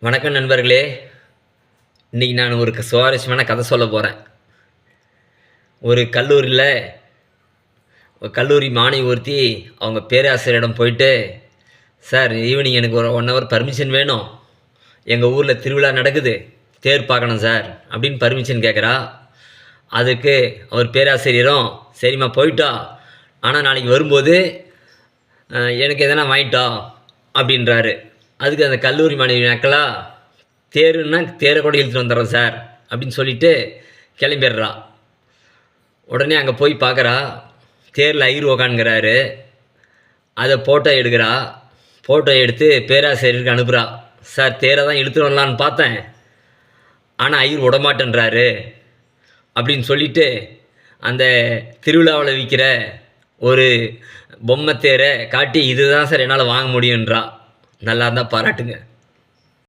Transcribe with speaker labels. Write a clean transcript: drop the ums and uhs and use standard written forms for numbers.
Speaker 1: வணக்கம் நண்பர்களே. இன்றைக்கி நான் ஒரு சுவாரஸ்யமான கதை சொல்ல போகிறேன். ஒரு கல்லூரி மாணவி ஒருத்தி அவங்க பேராசிரியரிடம் போயிட்டு, சார் ஈவினிங் எனக்கு ஒரு 1 ஹவர் பர்மிஷன் வேணும், எங்கள் ஊரில் திருவிழா நடக்குது, தேர் பார்க்கணும் சார் அப்படின்னு பர்மிஷன் கேட்குறா. அதுக்கு அவர் பேராசிரியரும், சரிம்மா போயிட்டா, ஆனால் நாளைக்கு வரும்போது எனக்கு எதனா வாங்கிட்டா அப்படின்றாரு. அதுக்கு அந்த கல்லூரி மாணவி நக்கலா, தேருன்னா தேரை கூட இழுத்துட்டு வந்துடுறோம் சார் அப்படின்னு சொல்லிட்டு கிளம்பிடுறா. உடனே அங்கே போய் பார்க்குறா, தேரில் ஐயர் உக்காந்துக்கிறாரு. அதை ஃபோட்டோ எடுக்கிறா. ஃபோட்டோ எடுத்து பேராசிரியருக்கு அனுப்புகிறா. சார் தேரை தான் இழுத்துட்டு வரலான்னு பார்த்தேன், ஆனால் ஐயர் விடமாட்டேன்றாரு அப்படின்னு சொல்லிவிட்டு அந்த திருவிழாவில் விற்கிற ஒரு பொம்மை தேரை காட்டி, இதுதான் சார் என்னால் வாங்க முடியுன்றா. நல்லா இருந்தால் பாராட்டுங்க.